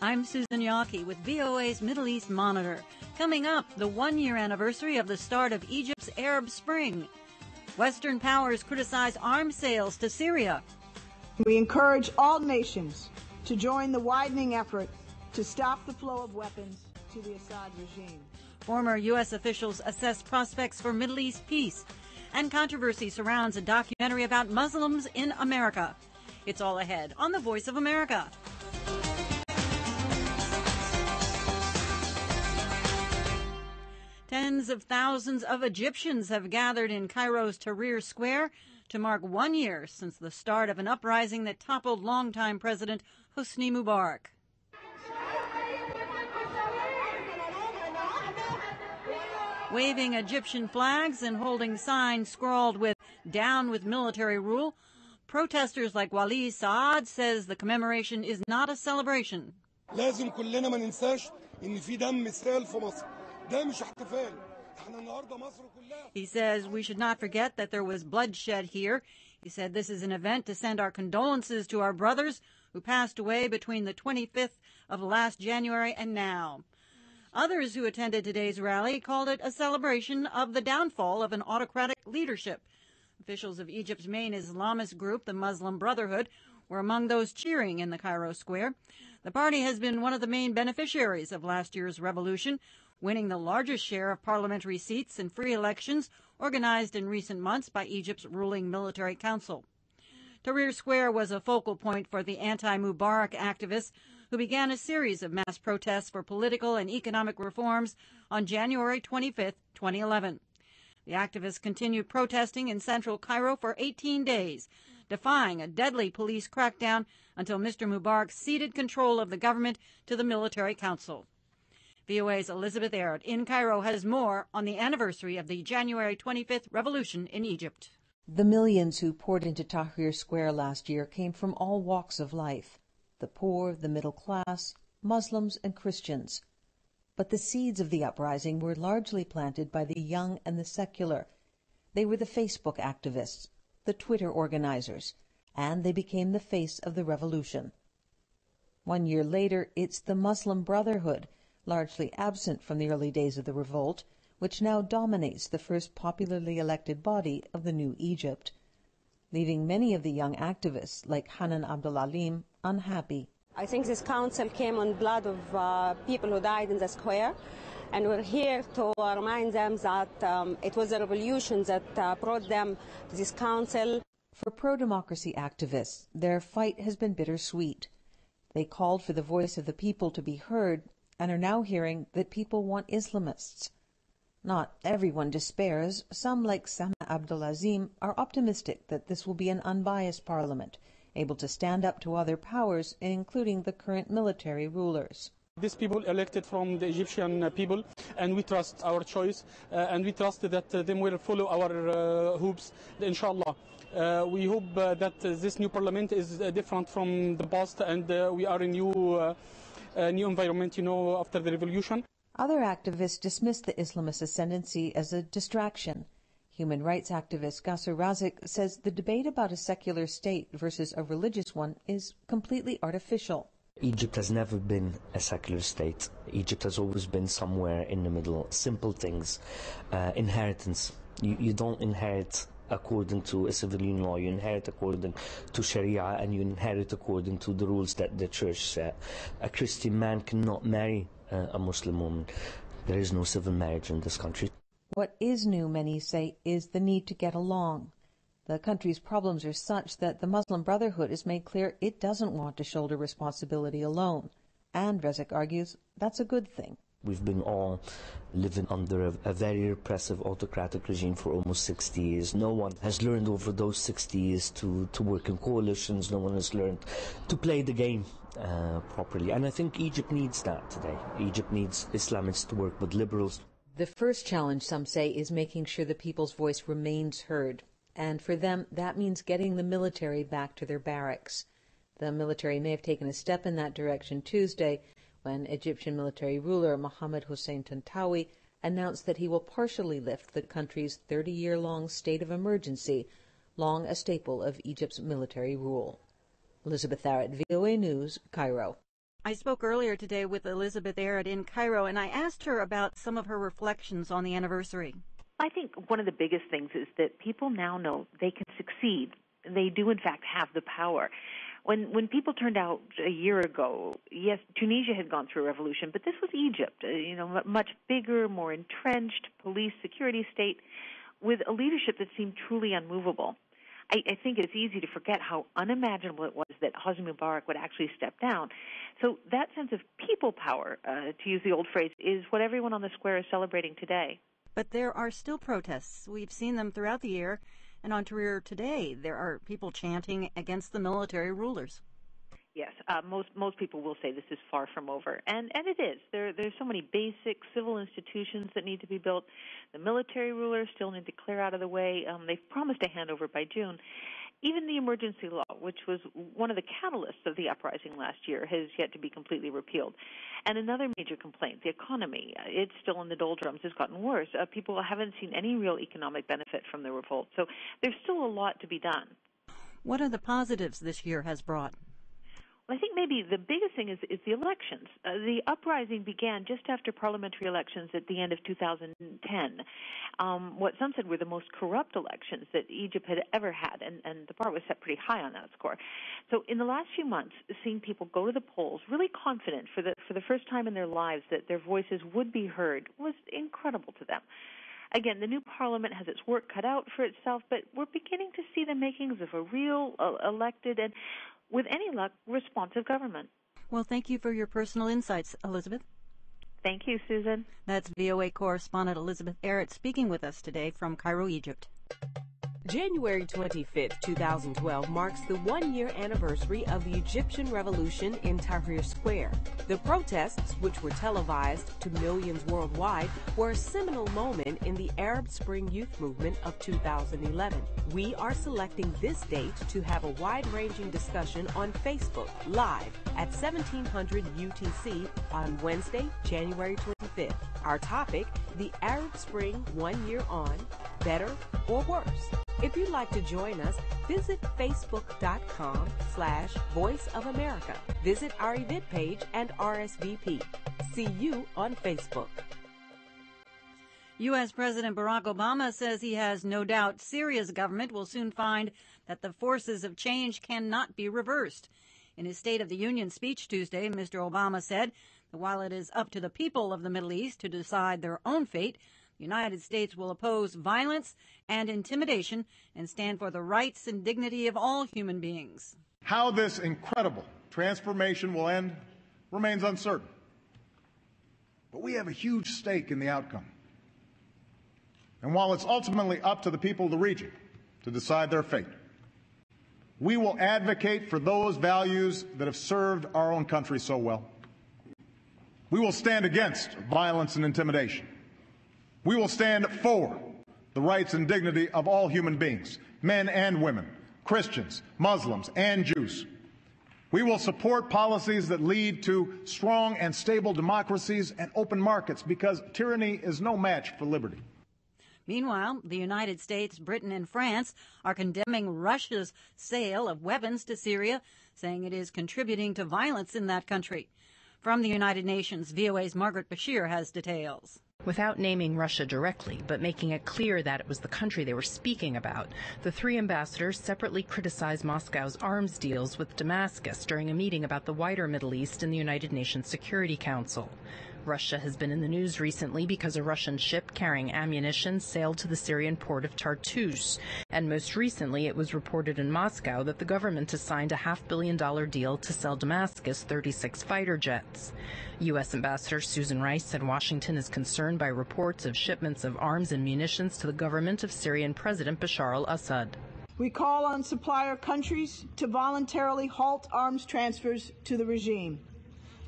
I'm Susan Yockey with VOA's Middle East Monitor. Coming up, the one-year anniversary of the start of Egypt's Arab Spring. Western powers criticize arms sales to Syria. We encourage all nations to join the widening effort to stop the flow of weapons to the Assad regime. Former U.S. officials assess prospects for Middle East peace. And controversy surrounds a documentary about Muslims in America. It's all ahead on The Voice of America. Tens of thousands of Egyptians have gathered in Cairo's Tahrir Square to mark 1 year since the start of an uprising that toppled longtime President Hosni Mubarak. Waving Egyptian flags and holding signs scrawled with "Down with Military Rule," protesters like Wali Saad says the commemoration is not a celebration. لازم كلنا ما ننساش إن في دم سال في مصر. ده مش احتفال. احنا النهارده مصر كلها. He says we should not forget that there was bloodshed here. He said this is an event to send our condolences to our brothers who passed away between the 25th of last January and now. Others who attended today's rally called it a celebration of the downfall of an autocratic leadership. Officials of Egypt's main Islamist group, the Muslim Brotherhood, were among those cheering in the Cairo square. The party has been one of the main beneficiaries of last year's revolution, winning the largest share of parliamentary seats in free elections organized in recent months by Egypt's ruling military council. Tahrir Square was a focal point for the anti-Mubarak activists who began a series of mass protests for political and economic reforms on January 25, 2011. The activists continued protesting in central Cairo for 18 days, defying a deadly police crackdown until Mr. Mubarak ceded control of the government to the military council. VOA's Elizabeth Arrett in Cairo has more on the anniversary of the January 25th revolution in Egypt. The millions who poured into Tahrir Square last year came from all walks of life: the poor, the middle class, Muslims and Christians. But the seeds of the uprising were largely planted by the young and the secular. They were the Facebook activists, the Twitter organizers, and they became the face of the revolution. 1 year later, it's the Muslim Brotherhood, largely absent from the early days of the revolt, which now dominates the first popularly elected body of the new Egypt, leaving many of the young activists, like Hanan Abdulalim, unhappy. I think this council came on blood of people who died in the square, and we're here to remind them that it was a revolution that brought them to this council. For pro-democracy activists, their fight has been bittersweet. They called for the voice of the people to be heard and are now hearing that people want Islamists. Not everyone despairs. Some, like Sama Abdulazim, are optimistic that this will be an unbiased parliament, able to stand up to other powers, including the current military rulers. These people elected from the Egyptian people, and we trust our choice, and we trust that they will follow our hopes, inshallah. We hope that this new parliament is different from the past, and we are in a new environment, after the revolution. Other activists dismiss the Islamist ascendancy as a distraction. Human rights activist Gasser Razik says the debate about a secular state versus a religious one is completely artificial. Egypt has never been a secular state. Egypt has always been somewhere in the middle. Simple things. Inheritance. You don't inherit according to a civilian law. You inherit according to Sharia, and you inherit according to the rules that the church set. A Christian man cannot marry a Muslim woman. There is no civil marriage in this country. What is new, many say, is the need to get along. The country's problems are such that the Muslim Brotherhood has made clear it doesn't want to shoulder responsibility alone. And, Rezik argues, that's a good thing. We've been all living under a very repressive autocratic regime for almost 60 years. No one has learned over those 60 years to work in coalitions. No one has learned to play the game properly. And I think Egypt needs that today. Egypt needs Islamists to work with liberals. The first challenge, some say, is making sure the people's voice remains heard. And for them, that means getting the military back to their barracks. The military may have taken a step in that direction Tuesday when Egyptian military ruler Mohammed Hossein Tantawi announced that he will partially lift the country's 30-year-long state of emergency, long a staple of Egypt's military rule. Elizabeth Arrett, VOA News, Cairo. I spoke earlier today with Elizabeth Errett in Cairo, and I asked her about some of her reflections on the anniversary. I think one of the biggest things is that people now know they can succeed. They do, in fact, have the power. When people turned out a year ago, yes, Tunisia had gone through a revolution, but this was Egypt, much bigger, more entrenched police security state with a leadership that seemed truly unmovable. I think it's easy to forget how unimaginable it was that Hosni Mubarak would actually step down. So that sense of people power, to use the old phrase, is what everyone on the square is celebrating today. But there are still protests. We've seen them throughout the year. And on Tahrir today, there are people chanting against the military rulers. Yes, most people will say this is far from over, and it is. There's so many basic civil institutions that need to be built. The military rulers still need to clear out of the way. They've promised a handover by June. Even the emergency law, which was one of the catalysts of the uprising last year, has yet to be completely repealed. And another major complaint, the economy, it's still in the doldrums, has gotten worse. People haven't seen any real economic benefit from the revolt. So there's still a lot to be done. What are the positives this year has brought? Well, I think maybe the biggest thing is the elections. The uprising began just after parliamentary elections at the end of 2010. What some said were the most corrupt elections that Egypt had ever had, and the bar was set pretty high on that score. So in the last few months, seeing people go to the polls really confident for the first time in their lives that their voices would be heard was incredible to them. Again, the new parliament has its work cut out for itself, but we're beginning to see the makings of a real elected and, with any luck, responsive government. Well, thank you for your personal insights, Elizabeth. Thank you, Susan. That's VOA correspondent Elizabeth Errett speaking with us today from Cairo, Egypt. January 25, 2012 marks the one-year anniversary of the Egyptian revolution in Tahrir Square. The protests, which were televised to millions worldwide, were a seminal moment in the Arab Spring youth movement of 2011. We are selecting this date to have a wide-ranging discussion on Facebook live at 1700 UTC on Wednesday, January 25th. Our topic, the Arab Spring 1 year on, better or worse? If you'd like to join us, visit facebook.com/Voice of America. Visit our event page and RSVP. See you on Facebook. U.S. President Barack Obama says he has no doubt Syria's government will soon find that the forces of change cannot be reversed. In his State of the Union speech Tuesday, Mr. Obama said that while it is up to the people of the Middle East to decide their own fate, the United States will oppose violence and intimidation and stand for the rights and dignity of all human beings. How this incredible transformation will end remains uncertain. But we have a huge stake in the outcome. And while it's ultimately up to the people of the region to decide their fate, we will advocate for those values that have served our own country so well. We will stand against violence and intimidation. We will stand for the rights and dignity of all human beings, men and women, Christians, Muslims, and Jews. We will support policies that lead to strong and stable democracies and open markets, because tyranny is no match for liberty. Meanwhile, the United States, Britain, and France are condemning Russia's sale of weapons to Syria, saying it is contributing to violence in that country. From the United Nations, VOA's Margaret Bashir has details. Without naming Russia directly, but making it clear that it was the country they were speaking about, the three ambassadors separately criticized Moscow's arms deals with Damascus during a meeting about the wider Middle East in the United Nations Security Council. Russia has been in the news recently because a Russian ship carrying ammunition sailed to the Syrian port of Tartus, and most recently it was reported in Moscow that the government has signed a $500 million deal to sell Damascus 36 fighter jets. U.S. Ambassador Susan Rice said Washington is concerned by reports of shipments of arms and munitions to the government of Syrian President Bashar al-Assad. We call on supplier countries to voluntarily halt arms transfers to the regime,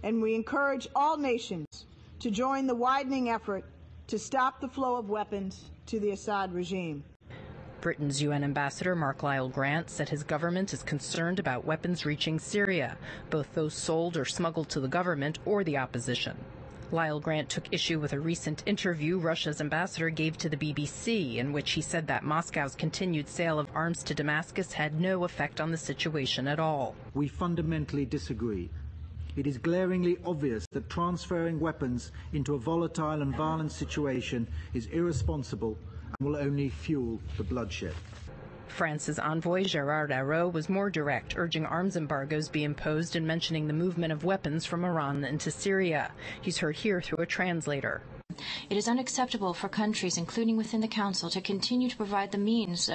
and we encourage all nations to join the widening effort to stop the flow of weapons to the Assad regime. Britain's UN ambassador Mark Lyle Grant said his government is concerned about weapons reaching Syria, both those sold or smuggled to the government or the opposition. Lyle Grant took issue with a recent interview Russia's ambassador gave to the BBC, in which he said that Moscow's continued sale of arms to Damascus had no effect on the situation at all. We fundamentally disagree. it is glaringly obvious that transferring weapons into a volatile and violent situation is irresponsible and will only fuel the bloodshed. France's envoy, Gérard Araud, was more direct, urging arms embargoes be imposed and mentioning the movement of weapons from Iran into Syria. He's heard here through a translator. It is unacceptable for countries, including within the Council, to continue to provide the means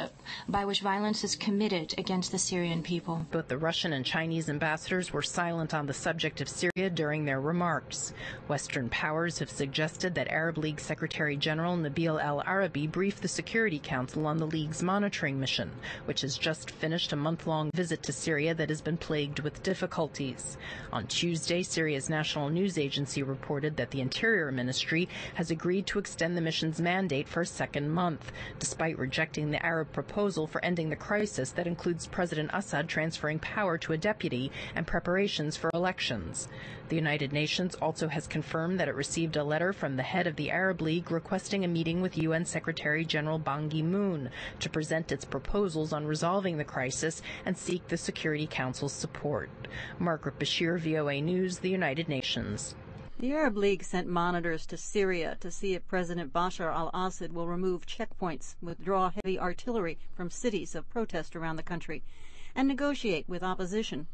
by which violence is committed against the Syrian people. Both the Russian and Chinese ambassadors were silent on the subject of Syria during their remarks. Western powers have suggested that Arab League Secretary General Nabil al-Arabi brief the Security Council on the League's monitoring mission, which has just finished a month-long visit to Syria that has been plagued with difficulties. On Tuesday, Syria's national news agency reported that the Interior Ministry has agreed to extend the mission's mandate for a second month, despite rejecting the Arab proposal for ending the crisis that includes President Assad transferring power to a deputy and preparations for elections. The United Nations also has confirmed that it received a letter from the head of the Arab League requesting a meeting with UN Secretary General Ban Ki-moon to present its proposals on resolving the crisis and seek the Security Council's support. Margaret Bashir, VOA News, the United Nations. The Arab League sent monitors to Syria to see if President Bashar al-Assad will remove checkpoints, withdraw heavy artillery from cities of protest around the country, and negotiate with opposition.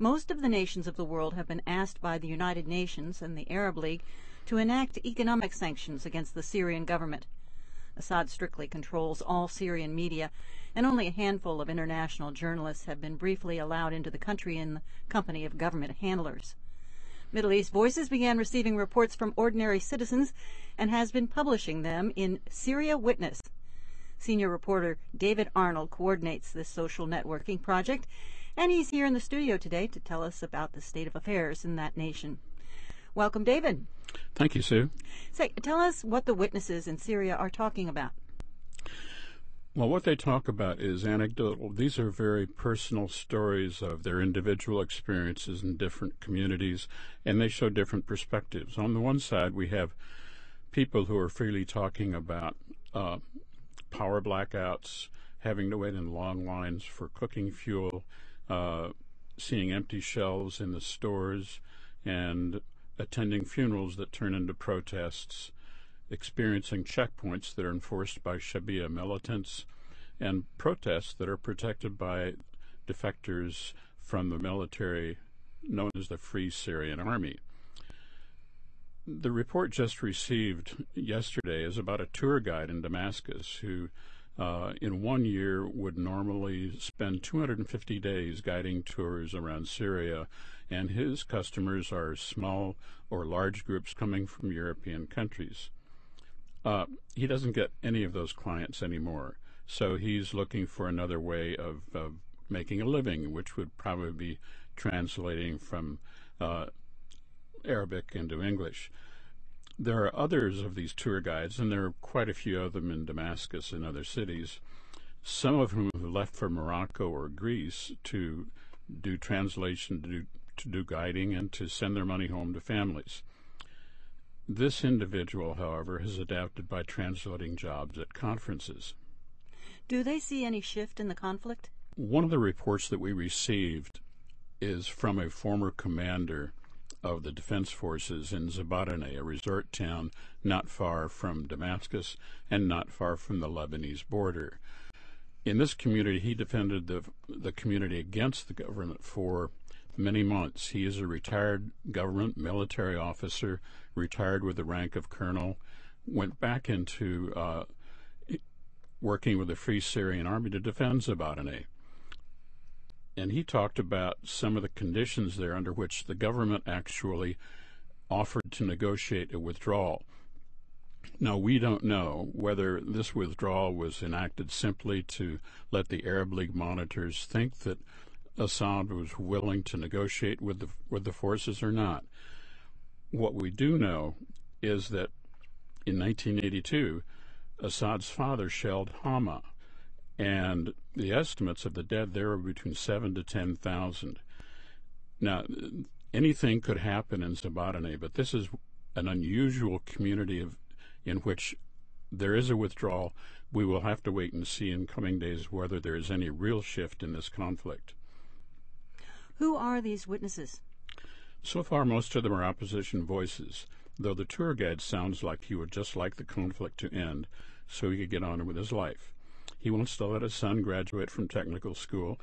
Most of the nations of the world have been asked by the United Nations and the Arab League to enact economic sanctions against the Syrian government. Assad strictly controls all Syrian media, and only a handful of international journalists have been briefly allowed into the country in the company of government handlers. Middle East Voices began receiving reports from ordinary citizens and has been publishing them in Syria Witness. Senior reporter David Arnold coordinates this social networking project, and he's here in the studio today to tell us about the state of affairs in that nation. Welcome, David. Thank you, Sue. Say, tell us what the witnesses in Syria are talking about. Well, what they talk about is anecdotal. These are very personal stories of their individual experiences in different communities, and they show different perspectives. On the one side, we have people who are freely talking about power blackouts, having to wait in long lines for cooking fuel, seeing empty shelves in the stores, and attending funerals that turn into protests, experiencing checkpoints that are enforced by Shabiya militants, and protests that are protected by defectors from the military known as the Free Syrian Army. The report just received yesterday is about a tour guide in Damascus who in 1 year would normally spend 250 days guiding tours around Syria, and his customers are small or large groups coming from European countries. He doesn't get any of those clients anymore, so he's looking for another way of making a living, which would probably be translating from Arabic into English. There are others of these tour guides, and there are quite a few of them in Damascus and other cities, some of whom have left for Morocco or Greece to do translation, to do guiding, and to send their money home to families. This individual, however, has adapted by translating jobs at conferences. Do they see any shift in the conflict? One of the reports that we received is from a former commander of the defense forces in Zabatane, a resort town not far from Damascus and not far from the Lebanese border. In this community, he defended the community against the government for many months. He is a retired government military officer, retired with the rank of colonel, went back into working with the Free Syrian Army to defend Zabatane. And he talked about some of the conditions there under which the government actually offered to negotiate a withdrawal. Now, we don't know whether this withdrawal was enacted simply to let the Arab League monitors think that Assad was willing to negotiate with the forces or not. What we do know is that in 1982, Assad's father shelled Hama, and the estimates of the dead there were between 7,000 to 10,000. Now, anything could happen in Zabatane, but this is an unusual community in which there is a withdrawal. We will have to wait and see in coming days whether there is any real shift in this conflict. Who are these witnesses? So far, most of them are opposition voices, though the tour guide sounds like he would just like the conflict to end so he could get on with his life. He wants to let his son graduate from technical school,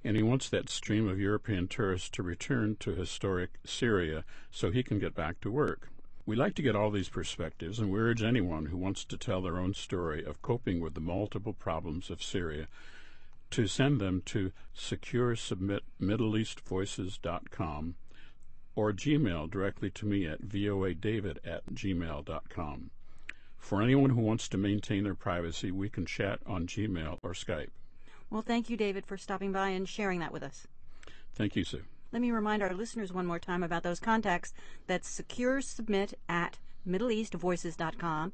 and he wants that stream of European tourists to return to historic Syria so he can get back to work. We like to get all these perspectives, and we urge anyone who wants to tell their own story of coping with the multiple problems of Syria to send them to securesubmitmiddleeastvoices.com or Gmail directly to me at voadavid@gmail.com. For anyone who wants to maintain their privacy, we can chat on Gmail or Skype. Well, thank you, David, for stopping by and sharing that with us. Thank you, Sue. Let me remind our listeners one more time about those contacts. That's securesubmit@middleeastvoices.com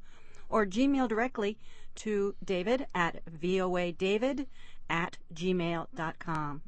or Gmail directly to David at voadavid@gmail.com.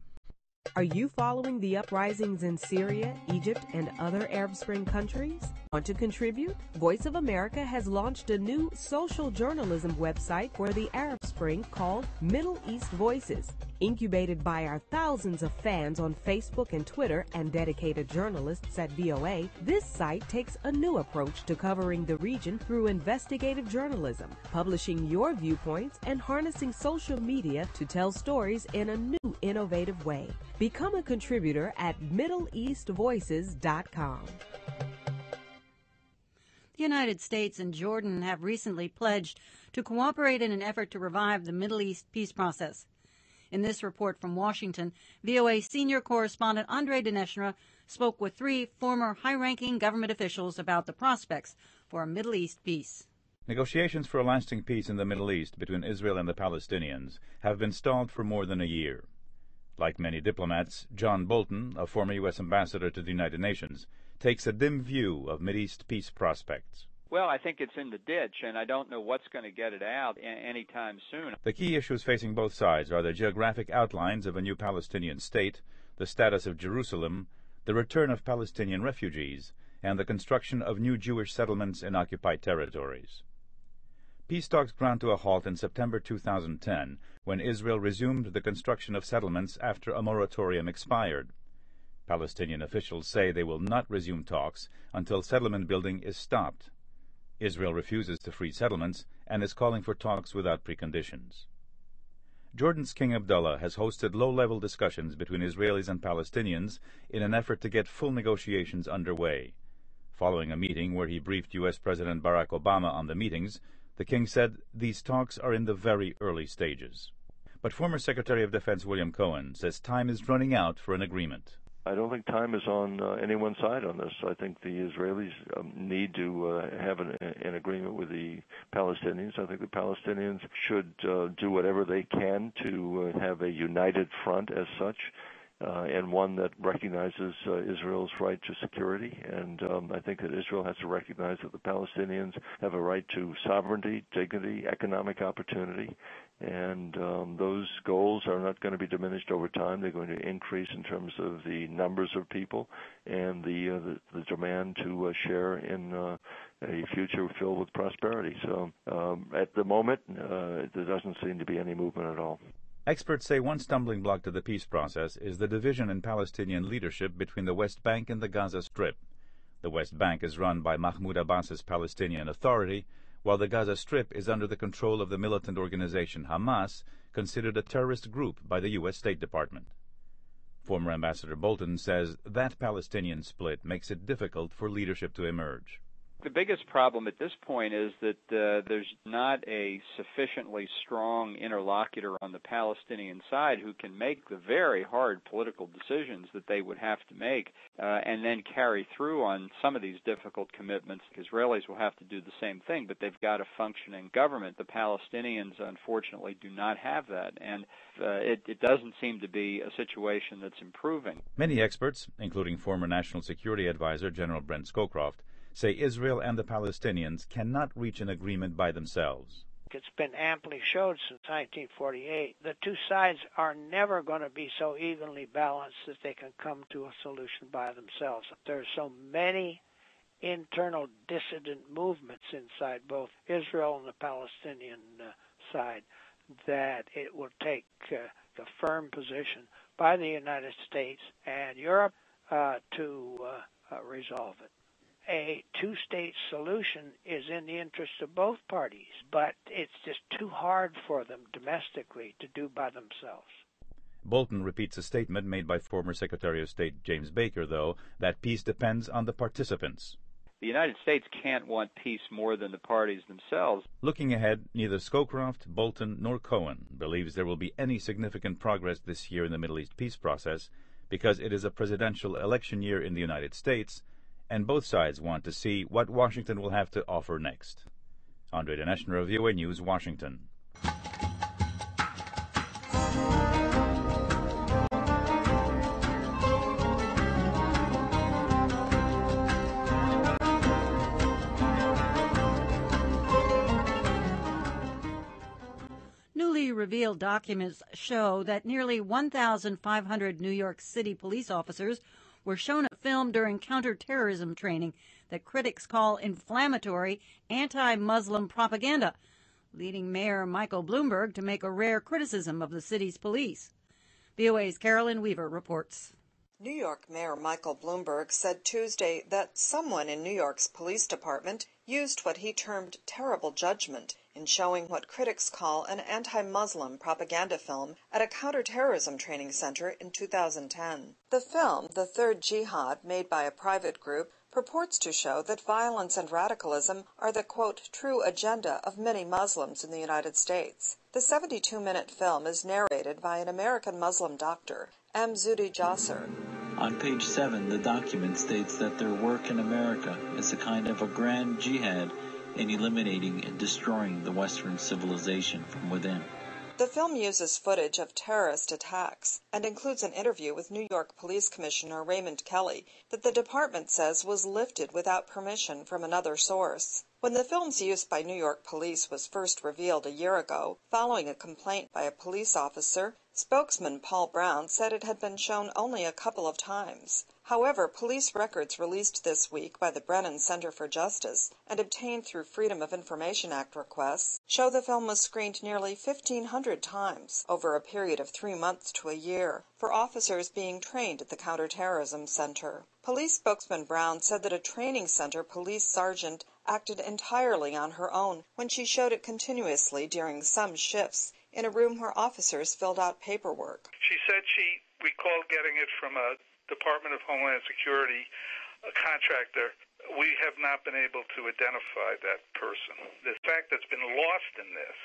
Are you following the uprisings in Syria, Egypt, and other Arab Spring countries? Want to contribute? Voice of America has launched a new social journalism website for the Arab Spring called Middle East Voices. Incubated by our thousands of fans on Facebook and Twitter and dedicated journalists at VOA, this site takes a new approach to covering the region through investigative journalism, publishing your viewpoints and harnessing social media to tell stories in a new, innovative way. Become a contributor at MiddleEastVoices.com. The United States and Jordan have recently pledged to cooperate in an effort to revive the Middle East peace process. In this report from Washington, VOA senior correspondent Andre Dineshra spoke with 3 former high-ranking government officials about the prospects for a Middle East peace. Negotiations for a lasting peace in the Middle East between Israel and the Palestinians have been stalled for more than a year. Like many diplomats, John Bolton, a former U.S. ambassador to the United Nations, takes a dim view of Mideast peace prospects. Well, I think it's in the ditch, and I don't know what's going to get it out anytime soon. The key issues facing both sides are the geographic outlines of a new Palestinian state, the status of Jerusalem, the return of Palestinian refugees, and the construction of new Jewish settlements in occupied territories. Peace talks ground to a halt in September 2010, when Israel resumed the construction of settlements after a moratorium expired. Palestinian officials say they will not resume talks until settlement building is stopped. Israel refuses to free settlements and is calling for talks without preconditions. Jordan's King Abdullah has hosted low-level discussions between Israelis and Palestinians in an effort to get full negotiations underway. Following a meeting where he briefed U.S. President Barack Obama on the meetings, the king said these talks are in the very early stages. But former Secretary of Defense William Cohen says time is running out for an agreement. I don't think time is on anyone's side on this. I think the Israelis need to have an agreement with the Palestinians. I think the Palestinians should do whatever they can to have a united front as such, and one that recognizes Israel's right to security. And I think that Israel has to recognize that the Palestinians have a right to sovereignty, dignity, economic opportunity. And those goals are not going to be diminished over time. They're going to increase in terms of the numbers of people and the demand to share in a future filled with prosperity. So at the moment, there doesn't seem to be any movement at all. Experts say one stumbling block to the peace process is the division in Palestinian leadership between the West Bank and the Gaza Strip. The West Bank is run by Mahmoud Abbas's Palestinian Authority, while the Gaza Strip is under the control of the militant organization Hamas, considered a terrorist group by the U.S. State Department. Former Ambassador Bolton says that Palestinian split makes it difficult for leadership to emerge. The biggest problem at this point is that there's not a sufficiently strong interlocutor on the Palestinian side who can make the very hard political decisions that they would have to make and then carry through on some of these difficult commitments. Israelis will have to do the same thing, but they've got a functioning government. The Palestinians, unfortunately, do not have that, and it doesn't seem to be a situation that's improving. Many experts, including former National Security Advisor General Brent Scowcroft, say Israel and the Palestinians cannot reach an agreement by themselves. It's been amply showed since 1948. The two sides are never going to be so evenly balanced that they can come to a solution by themselves. There are so many internal dissident movements inside both Israel and the Palestinian side that it will take a firm position by the United States and Europe to resolve it. A two-state solution is in the interest of both parties, but it's just too hard for them domestically to do by themselves. Bolton repeats a statement made by former Secretary of State James Baker, though, that peace depends on the participants. The United States can't want peace more than the parties themselves. Looking ahead, neither Scowcroft, Bolton, nor Cohen believes there will be any significant progress this year in the Middle East peace process because it is a presidential election year in the United States, and both sides want to see what Washington will have to offer next. Andre Dinesh, VOA News, Washington. Newly revealed documents show that nearly 1,500 New York City police officers were shown a film during counterterrorism training that critics call inflammatory anti-Muslim propaganda, leading Mayor Michael Bloomberg to make a rare criticism of the city's police. VOA's Carolyn Weaver reports. New York Mayor Michael Bloomberg said Tuesday that someone in New York's police department used what he termed terrible judgment in showing what critics call an anti-Muslim propaganda film at a counterterrorism training center in 2010. The film, The Third Jihad, made by a private group, purports to show that violence and radicalism are the, quote, true agenda of many Muslims in the United States. The 72-minute film is narrated by an American Muslim doctor, M. Zudi Jasser. On page 7, the document states that their work in America is a kind of a grand jihad in eliminating and destroying the Western civilization from within. The film uses footage of terrorist attacks and includes an interview with New York Police Commissioner Raymond Kelly that the department says was lifted without permission from another source. When the film's use by New York police was first revealed a year ago, following a complaint by a police officer, spokesman Paul Brown said it had been shown only a couple of times. However, police records released this week by the Brennan Center for Justice and obtained through Freedom of Information Act requests show the film was screened nearly 1,500 times over a period of 3 months to a year for officers being trained at the Counterterrorism Center. Police spokesman Brown said that a training center police sergeant acted entirely on her own when she showed it continuously during some shifts in a room where officers filled out paperwork. She said she recalled getting it from a Department of Homeland Security contractor. We have not been able to identify that person. The fact that's been lost in this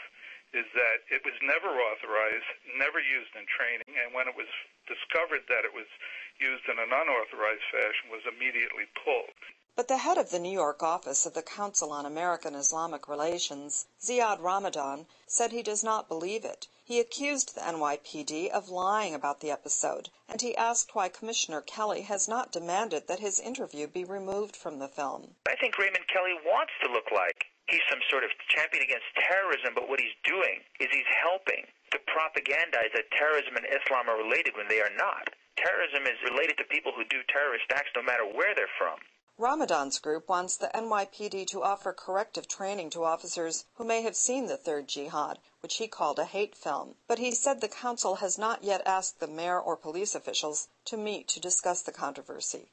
is that it was never authorized, never used in training, and when it was discovered that it was used in an unauthorized fashion, was immediately pulled. But the head of the New York office of the Council on American Islamic Relations, Ziad Ramadan, said he does not believe it. He accused the NYPD of lying about the episode, and he asked why Commissioner Kelly has not demanded that his interview be removed from the film. I think Raymond Kelly wants to look like he's some sort of champion against terrorism, but what he's doing is he's helping to propagandize that terrorism and Islam are related when they are not. Terrorism is related to people who do terrorist acts no matter where they're from. Ramadan's group wants the NYPD to offer corrective training to officers who may have seen The Third Jihad, which he called a hate film. But he said the council has not yet asked the mayor or police officials to meet to discuss the controversy.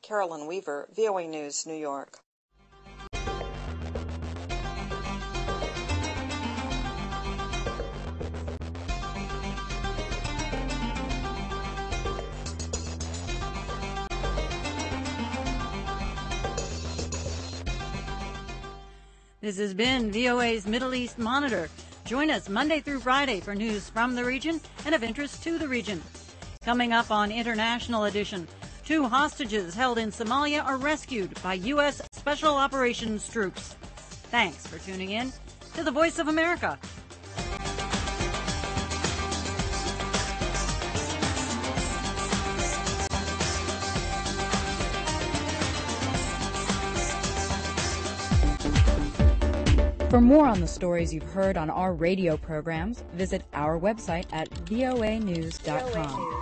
Carolyn Weaver, VOA News, New York. This has been VOA's Middle East Monitor. Join us Monday through Friday for news from the region and of interest to the region. Coming up on International Edition, 2 hostages held in Somalia are rescued by U.S. Special Operations troops. Thanks for tuning in to the Voice of America. For more on the stories you've heard on our radio programs, visit our website at voanews.com.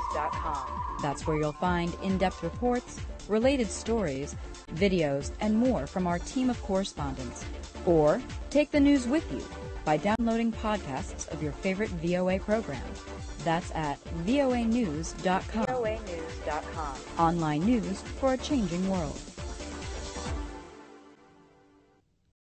That's where you'll find in-depth reports, related stories, videos, and more from our team of correspondents. Or take the news with you by downloading podcasts of your favorite VOA programs. That's at voanews.com. Online news for a changing world.